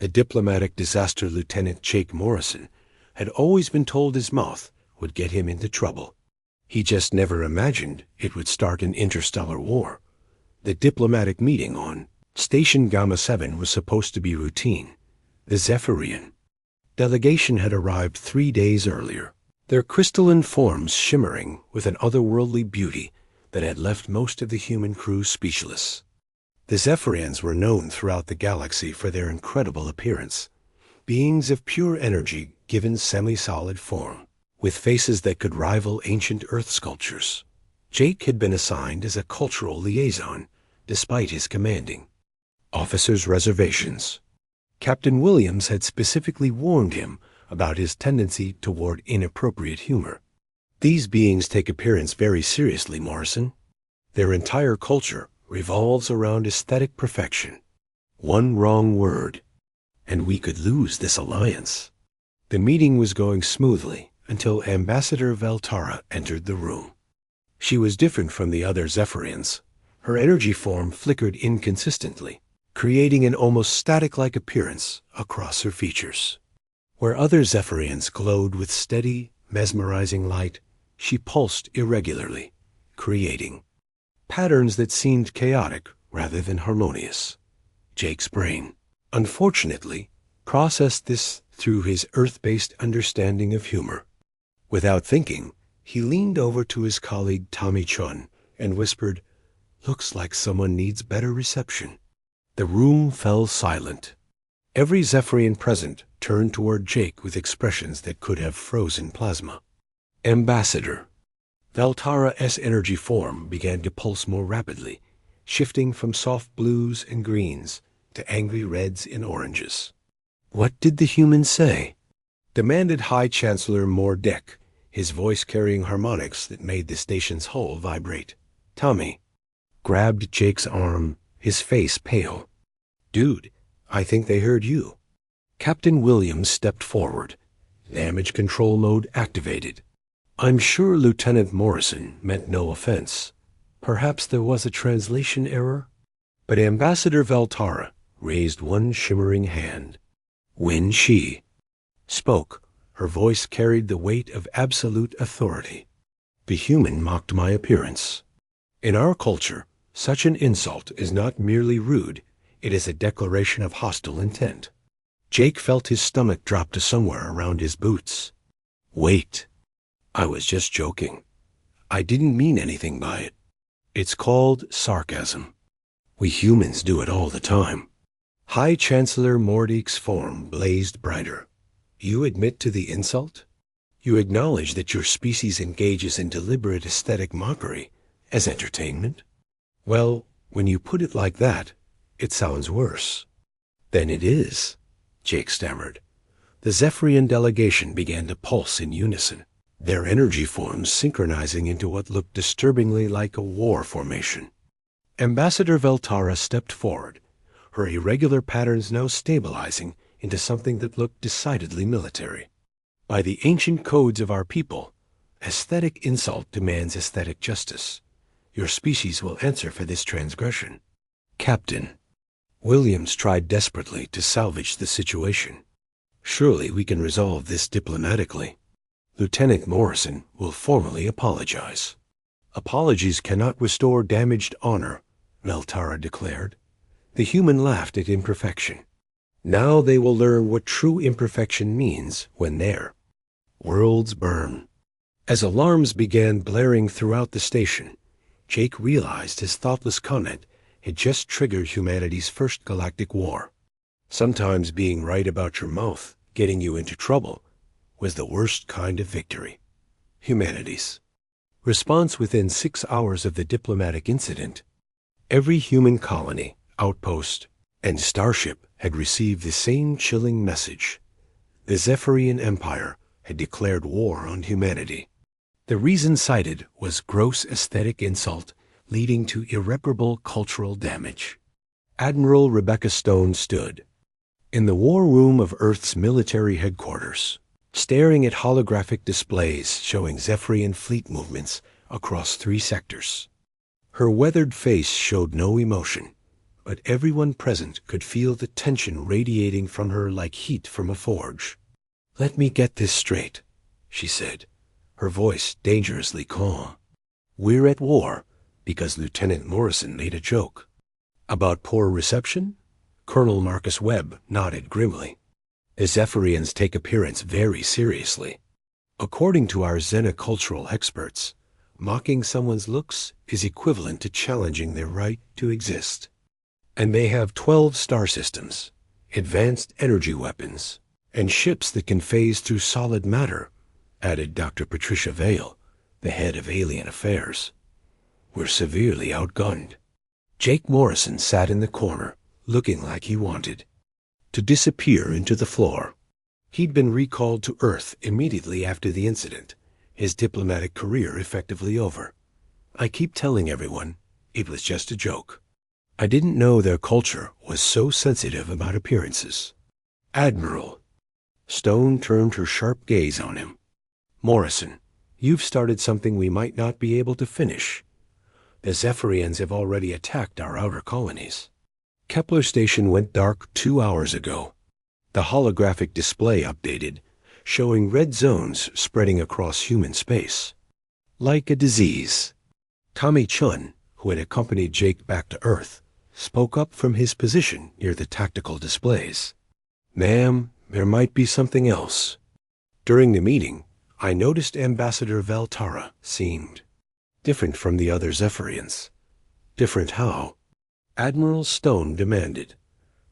The diplomatic disaster Lieutenant Jake Morrison had always been told his mouth would get him into trouble. He just never imagined it would start an interstellar war. The diplomatic meeting on Station Gamma 7 was supposed to be routine. The Zephyrian delegation had arrived 3 days earlier, their crystalline forms shimmering with an otherworldly beauty that had left most of the human crew speechless. The Zephyrians were known throughout the galaxy for their incredible appearance, beings of pure energy given semi-solid form, with faces that could rival ancient Earth sculptures. Jake had been assigned as a cultural liaison, despite his commanding officer's reservations. Captain Williams had specifically warned him about his tendency toward inappropriate humor. These beings take appearance very seriously, Morrison. Their entire culture revolves around aesthetic perfection. One wrong word, and we could lose this alliance. The meeting was going smoothly until Ambassador Valtara entered the room. She was different from the other Zephyrians. Her energy form flickered inconsistently, creating an almost static-like appearance across her features. Where other Zephyrians glowed with steady, mesmerizing light, she pulsed irregularly, creating patterns that seemed chaotic rather than harmonious. Jake's brain, unfortunately, processed this through his Earth-based understanding of humor. Without thinking, he leaned over to his colleague Tommy Chun and whispered, "Looks like someone needs better reception." The room fell silent. Every Zephyrian present turned toward Jake with expressions that could have frozen plasma. Ambassador Valtara's energy form began to pulse more rapidly, shifting from soft blues and greens to angry reds and oranges. "What did the human say?" demanded High Chancellor Mordeck, his voice carrying harmonics that made the station's hull vibrate. Tommy grabbed Jake's arm, his face pale. "Dude, I think they heard you." Captain Williams stepped forward, damage control mode activated. "I'm sure Lieutenant Morrison meant no offense. Perhaps there was a translation error?" But Ambassador Valtara raised one shimmering hand. When she spoke, her voice carried the weight of absolute authority. "The human mocked my appearance. In our culture, such an insult is not merely rude, it is a declaration of hostile intent." Jake felt his stomach drop to somewhere around his boots. "Wait. I was just joking. I didn't mean anything by it. It's called sarcasm. We humans do it all the time." High Chancellor Mordeck's form blazed brighter. "You admit to the insult? You acknowledge that your species engages in deliberate aesthetic mockery as entertainment? Well, when you put it like that, it sounds worse." "Then it is," Jake stammered. The Zephyrian delegation began to pulse in unison, their energy forms synchronizing into what looked disturbingly like a war formation. Ambassador Valtara stepped forward, her irregular patterns now stabilizing into something that looked decidedly military. "By the ancient codes of our people, aesthetic insult demands aesthetic justice. Your species will answer for this transgression." "Captain." Williams tried desperately to salvage the situation. "Surely we can resolve this diplomatically. Lieutenant Morrison will formally apologize." "Apologies cannot restore damaged honor," Valtara declared. The human laughed at imperfection. "Now they will learn what true imperfection means when their worlds burn." As alarms began blaring throughout the station, Jake realized his thoughtless comment had just triggered humanity's first galactic war. Sometimes being right about your mouth, getting you into trouble, was the worst kind of victory. Humanity's response within 6 hours of the diplomatic incident. Every human colony, outpost, and starship had received the same chilling message. The Zephyrian Empire had declared war on humanity. The reason cited was gross aesthetic insult leading to irreparable cultural damage. Admiral Rebecca Stone stood in the war room of Earth's military headquarters, staring at holographic displays showing Zephyrian fleet movements across 3 sectors. Her weathered face showed no emotion, but everyone present could feel the tension radiating from her like heat from a forge. "Let me get this straight," she said, her voice dangerously calm. "We're at war because Lieutenant Morrison made a joke." "About poor reception?" Colonel Marcus Webb nodded grimly. "The Zephyrians take appearance very seriously. According to our xenocultural experts, mocking someone's looks is equivalent to challenging their right to exist. And they have 12 star systems, advanced energy weapons, and ships that can phase through solid matter," added Dr. Patricia Vale, the head of Alien Affairs. "We're severely outgunned." Jake Morrison sat in the corner, looking like he wanted to disappear into the floor. He'd been recalled to Earth immediately after the incident, his diplomatic career effectively over. "I keep telling everyone it was just a joke. I didn't know their culture was so sensitive about appearances." "Admiral." Stone turned her sharp gaze on him. "Morrison, you've started something we might not be able to finish. The Zephyrians have already attacked our outer colonies. Kepler Station went dark 2 hours ago. The holographic display updated, showing red zones spreading across human space. Like a disease." Tommy Chun, who had accompanied Jake back to Earth, spoke up from his position near the tactical displays. "Ma'am, there might be something else. During the meeting, I noticed Ambassador Valtara seemed different from the other Zephyrians." "Different how?" Admiral Stone demanded.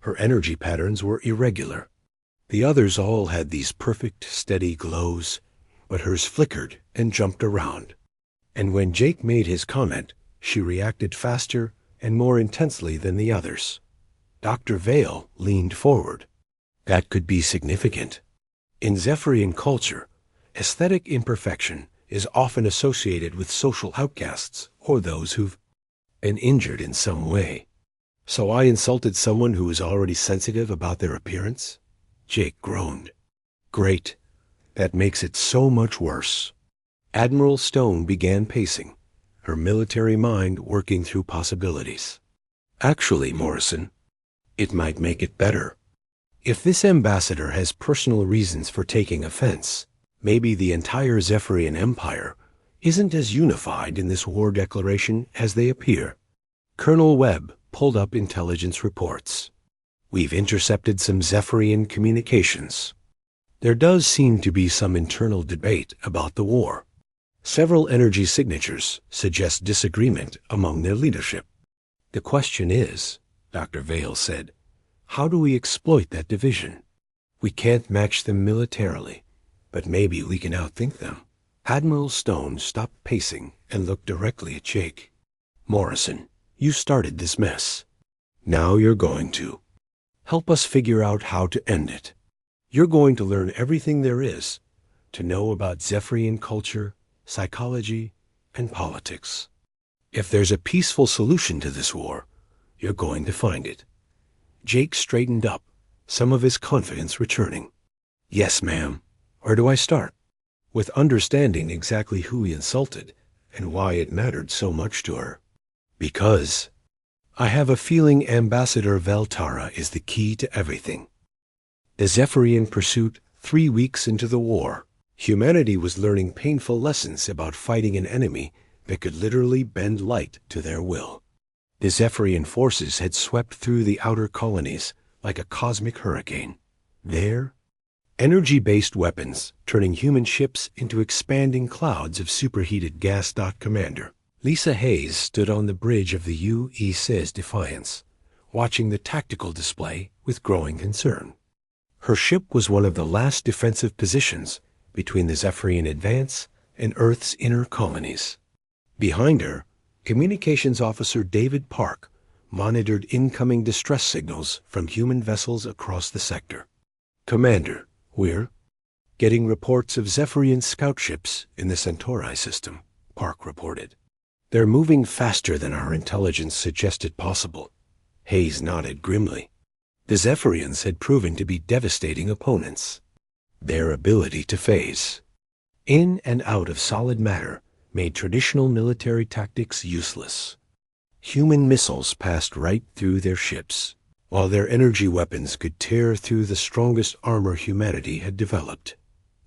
Her energy patterns were irregular. The others all had these perfect, steady glows, but hers flickered and jumped around. And when Jake made his comment, she reacted faster and more intensely than the others. Dr. Vale leaned forward. "That could be significant. In Zephyrian culture, aesthetic imperfection is often associated with social outcasts or those who've been injured in some way. So I insulted someone who was already sensitive about their appearance?" Jake groaned. "Great. That makes it so much worse." Admiral Stone began pacing, her military mind working through possibilities. "Actually, Morrison, it might make it better. If this ambassador has personal reasons for taking offense, maybe the entire Zephyrian Empire isn't as unified in this war declaration as they appear." Colonel Webb pulled up intelligence reports. "We've intercepted some Zephyrian communications. There does seem to be some internal debate about the war. Several energy signatures suggest disagreement among their leadership. The question is," Dr. Vale said, "how do we exploit that division? We can't match them militarily, but maybe we can outthink them." Admiral Stone stopped pacing and looked directly at Jake. "Morrison, you started this mess. Now you're going to help us figure out how to end it. You're going to learn everything there is to know about Zephyrian culture, psychology, and politics. If there's a peaceful solution to this war, you're going to find it." Jake straightened up, some of his confidence returning. "Yes, ma'am. Where do I start?" "With understanding exactly who he insulted and why it mattered so much to her. Because I have a feeling Ambassador Valtara is the key to everything. The Zephyrian pursuit 3 weeks into the war, humanity was learning painful lessons about fighting an enemy that could literally bend light to their will. The Zephyrian forces had swept through the outer colonies like a cosmic hurricane. There, energy-based weapons turning human ships into expanding clouds of superheated gas. Commander Lisa Hayes stood on the bridge of the UESA's Defiance, watching the tactical display with growing concern. Her ship was one of the last defensive positions between the Zephyrian advance and Earth's inner colonies. Behind her, Communications Officer David Park monitored incoming distress signals from human vessels across the sector. "Commander, we're getting reports of Zephyrian scout ships in the Centauri system," Park reported. "They're moving faster than our intelligence suggested possible." Hayes nodded grimly. The Zephyrians had proven to be devastating opponents. Their ability to phase in and out of solid matter made traditional military tactics useless. Human missiles passed right through their ships, while their energy weapons could tear through the strongest armor humanity had developed.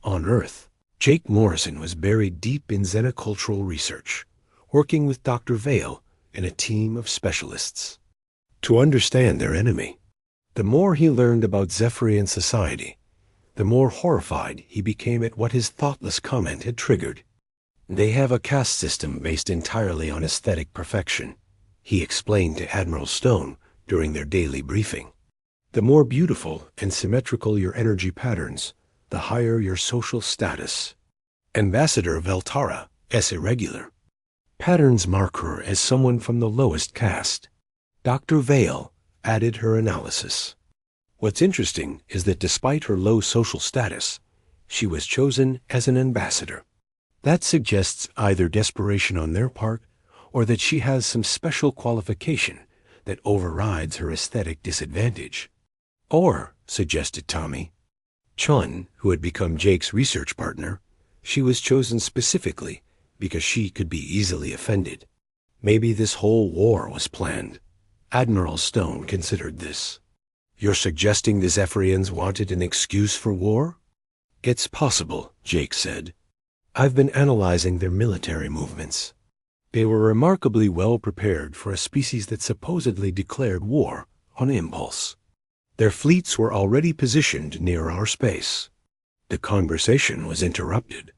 On Earth, Jake Morrison was buried deep in xenocultural research, working with Dr. Vale and a team of specialists to understand their enemy. The more he learned about Zephyrian society, the more horrified he became at what his thoughtless comment had triggered. They have a caste system based entirely on aesthetic perfection, he explained to Admiral Stone during their daily briefing. The more beautiful and symmetrical your energy patterns, the higher your social status. Ambassador Veltara, as irregular. Patterns mark her as someone from the lowest caste. Dr. Vale added her analysis. What's interesting is that despite her low social status, she was chosen as an ambassador. That suggests either desperation on their part or that she has some special qualification that overrides her aesthetic disadvantage. Or, suggested Tommy Chun, who had become Jake's research partner, she was chosen specifically because she could be easily offended. Maybe this whole war was planned. Admiral Stone considered this. You're suggesting the Zephyrians wanted an excuse for war? It's possible, Jake said. I've been analyzing their military movements. They were remarkably well prepared for a species that supposedly declared war on impulse. Their fleets were already positioned near our space. The conversation was interrupted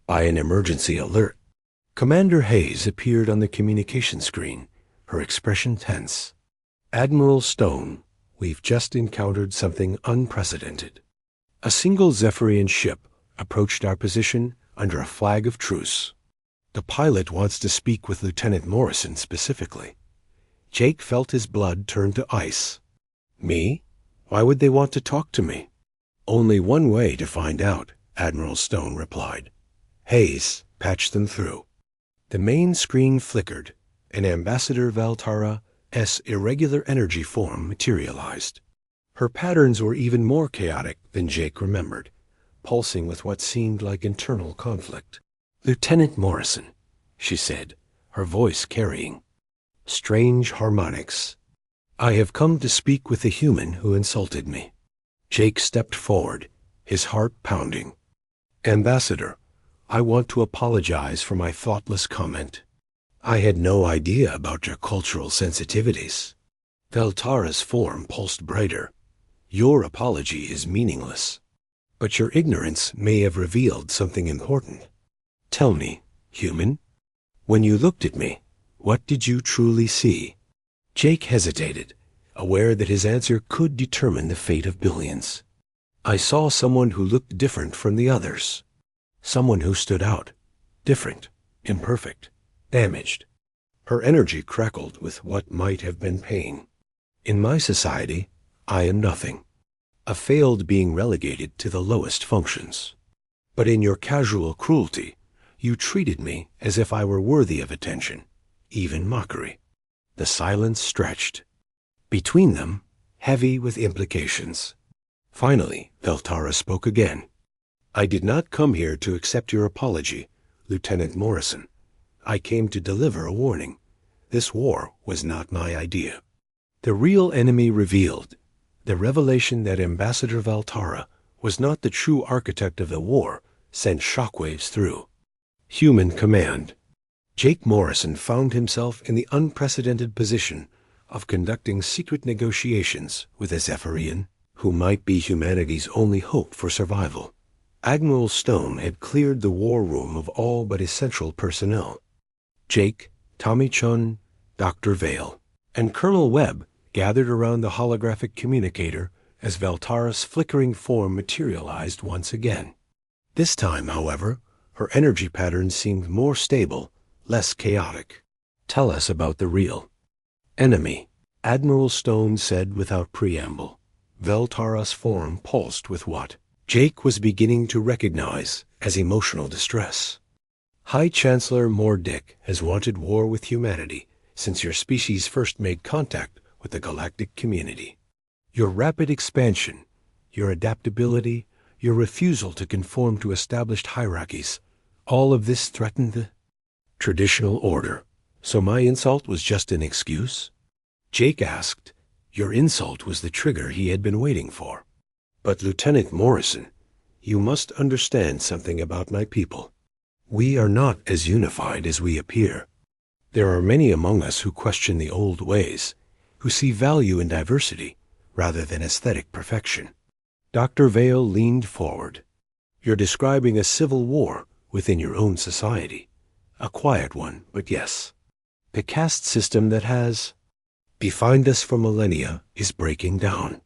by an emergency alert. Commander Hayes appeared on the communication screen, her expression tense. Admiral Stone, we've just encountered something unprecedented. A single Zephyrian ship approached our position under a flag of truce. The pilot wants to speak with Lieutenant Morrison specifically. Jake felt his blood turn to ice. Me? Why would they want to talk to me? Only one way to find out, Admiral Stone replied. Hayes patched them through. The main screen flickered, and Ambassador Valtara's irregular energy form materialized. Her patterns were even more chaotic than Jake remembered, pulsing with what seemed like internal conflict. Lieutenant Morrison, she said, her voice carrying strange harmonics. I have come to speak with the human who insulted me. Jake stepped forward, his heart pounding. Ambassador, I want to apologize for my thoughtless comment. I had no idea about your cultural sensitivities. Veltara's form pulsed brighter. Your apology is meaningless. But your ignorance may have revealed something important. Tell me, human, when you looked at me, what did you truly see? Jake hesitated, aware that his answer could determine the fate of billions. I saw someone who looked different from the others. Someone who stood out. Different, imperfect, damaged. Her energy crackled with what might have been pain. In my society, I am nothing. A failed being relegated to the lowest functions. But in your casual cruelty, you treated me as if I were worthy of attention, even mockery. The silence stretched. Between them, heavy with implications. Finally, Veltara spoke again. I did not come here to accept your apology, Lieutenant Morrison. I came to deliver a warning. This war was not my idea. The real enemy revealed. The revelation that Ambassador Valtara was not the true architect of the war sent shockwaves through. Human command. Jake Morrison found himself in the unprecedented position of conducting secret negotiations with a Zephyrian who might be humanity's only hope for survival. Admiral Stone had cleared the war room of all but essential personnel. Jake, Tommy Chun, Dr. Vale, and Colonel Webb gathered around the holographic communicator as Veltara's flickering form materialized once again. This time, however, her energy patterns seemed more stable, less chaotic. Tell us about the real enemy, Admiral Stone said without preamble. Veltara's form pulsed with what Jake was beginning to recognize as emotional distress. High Chancellor Mordick has wanted war with humanity since your species first made contact with the galactic community. Your rapid expansion, your adaptability, your refusal to conform to established hierarchies, all of this threatened the traditional order, So my insult was just an excuse? Jake asked. Your insult was the trigger he had been waiting for. But Lieutenant Morrison, you must understand something about my people. We are not as unified as we appear. There are many among us who question the old ways, who see value in diversity rather than aesthetic perfection. Dr. Vale leaned forward. You're describing a civil war within your own society. A quiet one, but yes. The caste system that has defined us for millennia is breaking down.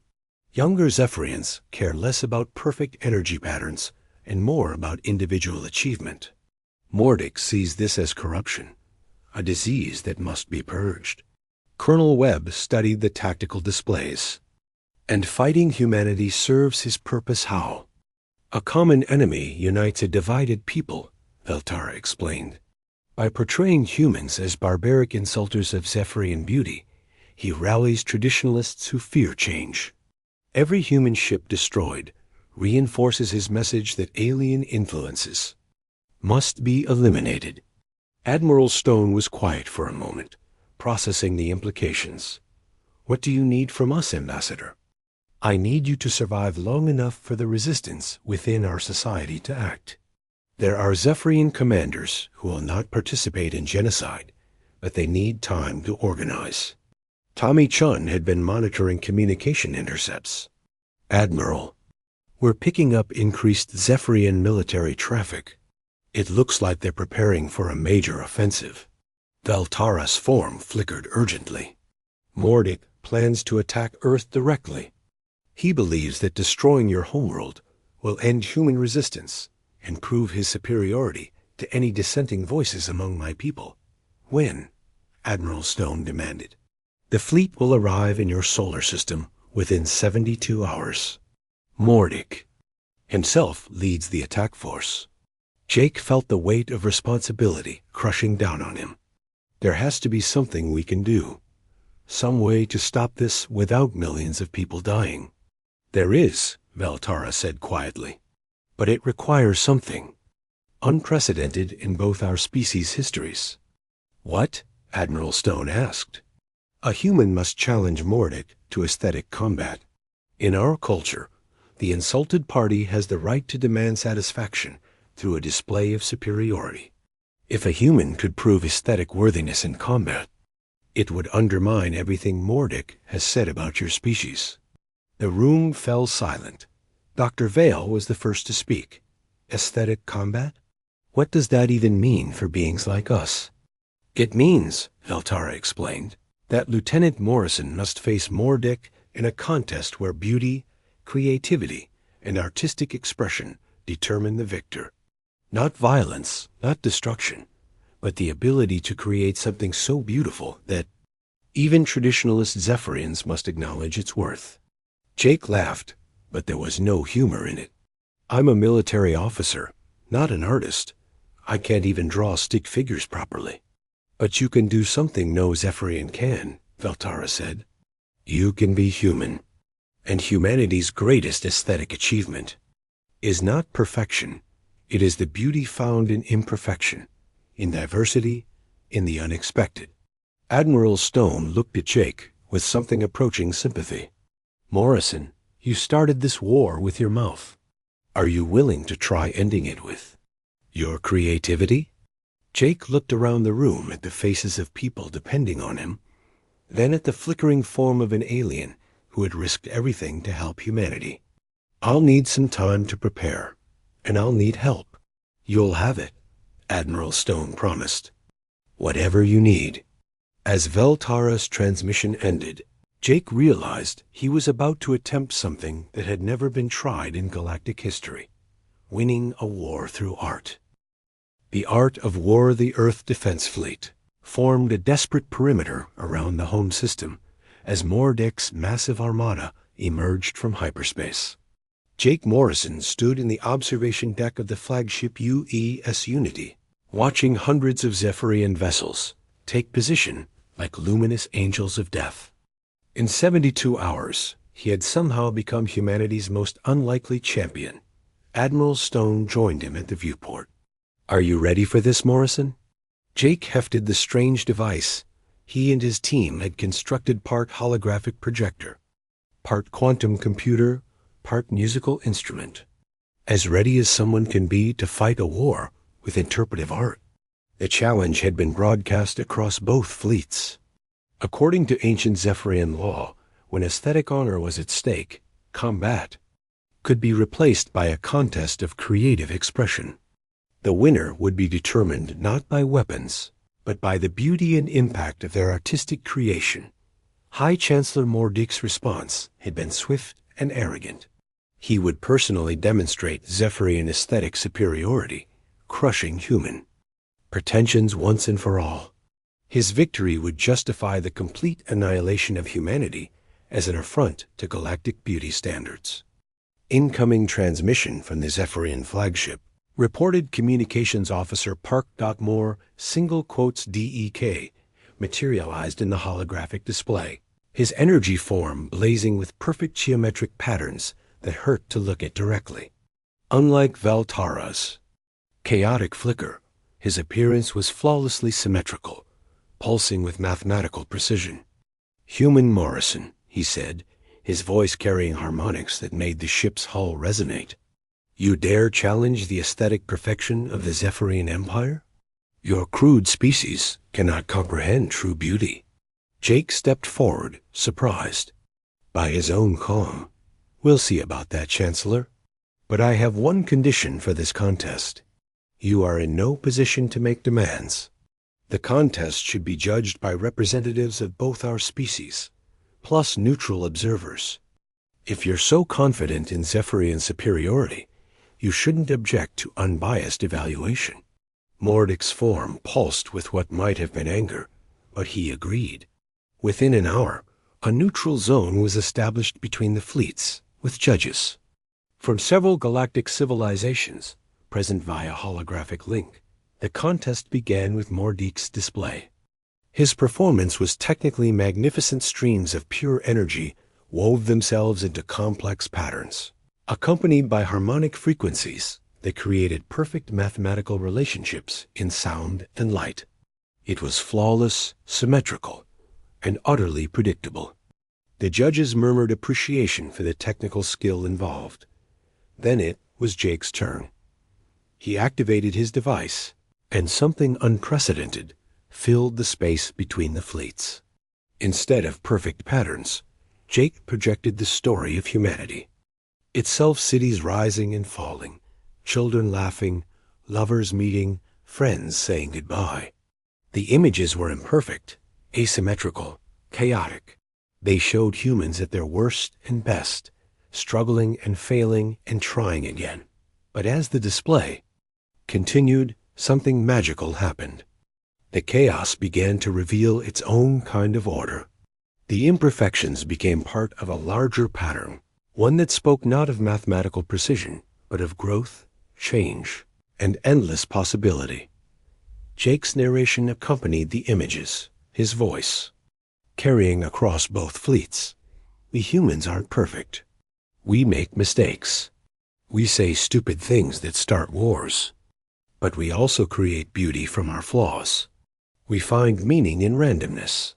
Younger Zephyrians care less about perfect energy patterns and more about individual achievement. Mordic sees this as corruption, a disease that must be purged. Colonel Webb studied the tactical displays. And fighting humanity serves his purpose how? A common enemy unites a divided people, Veltara explained. By portraying humans as barbaric insulters of Zephyrian beauty, he rallies traditionalists who fear change. Every human ship destroyed reinforces his message that alien influences must be eliminated. Admiral Stone was quiet for a moment, processing the implications. What do you need from us, Ambassador? I need you to survive long enough for the resistance within our society to act. There are Zephyrian commanders who will not participate in genocide, but they need time to organize. Tommy Chun had been monitoring communication intercepts. Admiral, we're picking up increased Zephyrian military traffic. It looks like they're preparing for a major offensive. Veltara's form flickered urgently. Mordic plans to attack Earth directly. He believes that destroying your homeworld will end human resistance and prove his superiority to any dissenting voices among my people. When? Admiral Stone demanded. The fleet will arrive in your solar system within 72 hours. Mordic himself leads the attack force. Jake felt the weight of responsibility crushing down on him. There has to be something we can do. Some way to stop this without millions of people dying. There is, Veltara said quietly. But it requires something unprecedented in both our species' histories. What? Admiral Stone asked. A human must challenge Mordic to aesthetic combat. In our culture, the insulted party has the right to demand satisfaction through a display of superiority. If a human could prove aesthetic worthiness in combat, it would undermine everything Mordic has said about your species. The room fell silent. Dr. Vale was the first to speak. Aesthetic combat? What does that even mean for beings like us? It means, Veltara explained, that Lieutenant Morrison must face Mordic in a contest where beauty, creativity, and artistic expression determine the victor. Not violence, not destruction, but the ability to create something so beautiful that even traditionalist Zephyrians must acknowledge its worth. Jake laughed, but there was no humor in it. I'm a military officer, not an artist. I can't even draw stick figures properly. But you can do something no Zephyrian can, Veltara said. You can be human. And humanity's greatest aesthetic achievement is not perfection. It is the beauty found in imperfection, in diversity, in the unexpected. Admiral Stone looked at Jake with something approaching sympathy. Morrison, you started this war with your mouth. Are you willing to try ending it with your creativity? Jake looked around the room at the faces of people depending on him, then at the flickering form of an alien who had risked everything to help humanity. I'll need some time to prepare, and I'll need help. You'll have it, Admiral Stone promised. Whatever you need. As Veltara's transmission ended, Jake realized he was about to attempt something that had never been tried in galactic history, winning a war through art. The art of War the Earth Defense Fleet formed a desperate perimeter around the home system as Mordic's massive armada emerged from hyperspace. Jake Morrison stood in the observation deck of the flagship UES Unity, watching hundreds of Zephyrian vessels take position like luminous angels of death. In 72 hours, he had somehow become humanity's most unlikely champion. Admiral Stone joined him at the viewport. Are you ready for this, Morrison? Jake hefted the strange device. He and his team had constructed part holographic projector, part quantum computer, part musical instrument. As ready as someone can be to fight a war with interpretive art. The challenge had been broadcast across both fleets. According to ancient Zephyrian law, when aesthetic honor was at stake, combat could be replaced by a contest of creative expression. The winner would be determined not by weapons, but by the beauty and impact of their artistic creation. High Chancellor Mordic's response had been swift and arrogant. He would personally demonstrate Zephyrian aesthetic superiority, crushing human pretensions once and for all. His victory would justify the complete annihilation of humanity as an affront to galactic beauty standards. Incoming transmission from the Zephyrian flagship reported Communications Officer Park Dockmore, single quotes DEK, materialized in the holographic display, his energy form blazing with perfect geometric patterns that hurt to look at directly. Unlike Valtara's chaotic flicker, his appearance was flawlessly symmetrical, pulsing with mathematical precision. "Human Morrison," he said, his voice carrying harmonics that made the ship's hull resonate. "You dare challenge the aesthetic perfection of the Zephyrian Empire? Your crude species cannot comprehend true beauty." Jake stepped forward, surprised by his own calm. "We'll see about that, Chancellor. But I have one condition for this contest. You are in no position to make demands. The contest should be judged by representatives of both our species, plus neutral observers. If you're so confident in Zephyrian superiority, you shouldn't object to unbiased evaluation." Mordic's form pulsed with what might have been anger, but he agreed. Within an hour, a neutral zone was established between the fleets, with judges from several galactic civilizations, present via holographic link. The contest began with Mordic's display. His performance was technically magnificent. Streams of pure energy wove themselves into complex patterns, accompanied by harmonic frequencies that created perfect mathematical relationships in sound and light. It was flawless, symmetrical, and utterly predictable. The judges murmured appreciation for the technical skill involved. Then it was Jake's turn. He activated his device, and something unprecedented filled the space between the fleets. Instead of perfect patterns, Jake projected the story of humanity. Itself, cities rising and falling, children laughing, lovers meeting, friends saying goodbye. The images were imperfect, asymmetrical, chaotic. They showed humans at their worst and best, struggling and failing and trying again. But as the display continued, something magical happened. The chaos began to reveal its own kind of order. The imperfections became part of a larger pattern, one that spoke not of mathematical precision, but of growth, change, and endless possibility. Jake's narration accompanied the images, his voice carrying across both fleets. "We humans aren't perfect. We make mistakes. We say stupid things that start wars. But we also create beauty from our flaws. We find meaning in randomness.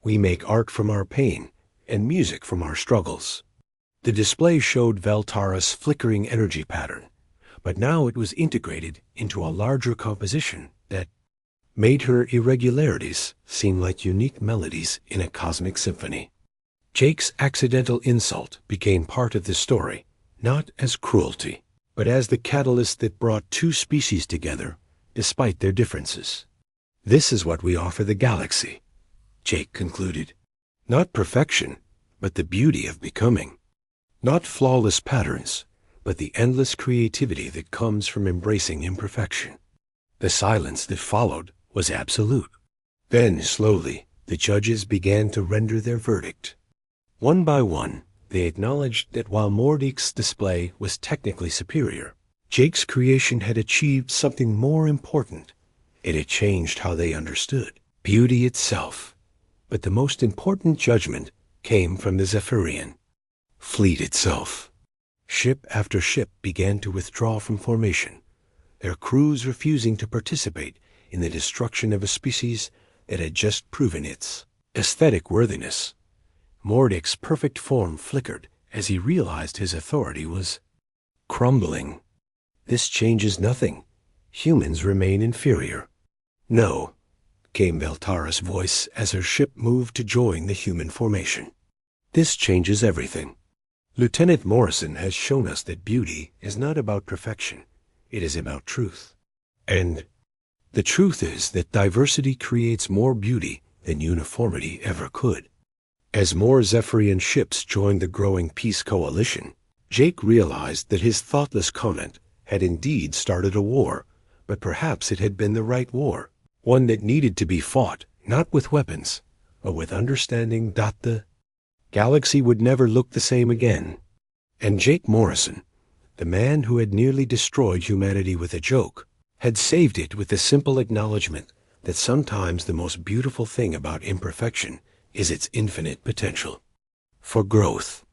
We make art from our pain and music from our struggles." The display showed Valtara's flickering energy pattern, but now it was integrated into a larger composition that made her irregularities seem like unique melodies in a cosmic symphony. Jake's accidental insult became part of the story, not as cruelty, but as the catalyst that brought two species together, despite their differences. "This is what we offer the galaxy," Jake concluded. "Not perfection, but the beauty of becoming. Not flawless patterns, but the endless creativity that comes from embracing imperfection." The silence that followed was absolute. Then, slowly, the judges began to render their verdict. One by one, they acknowledged that while Mordic's display was technically superior, Jake's creation had achieved something more important. It had changed how they understood beauty itself. But the most important judgment came from the Zephyrian fleet itself. Ship after ship began to withdraw from formation, their crews refusing to participate in the destruction of a species that had just proven its aesthetic worthiness. Mordec's perfect form flickered as he realized his authority was crumbling. This changes nothing. Humans remain inferior. No, came Veltara's voice as her ship moved to join the human formation. This changes everything. Lieutenant Morrison has shown us that beauty is not about perfection. It is about truth. And the truth is that diversity creates more beauty than uniformity ever could. As more Zephyrian ships joined the growing peace coalition, Jake realized that his thoughtless comment had indeed started a war, but perhaps it had been the right war, one that needed to be fought, not with weapons, but with understanding. The galaxy would never look the same again. And Jake Morrison, the man who had nearly destroyed humanity with a joke, had saved it with the simple acknowledgement that sometimes the most beautiful thing about imperfection is its infinite potential for growth.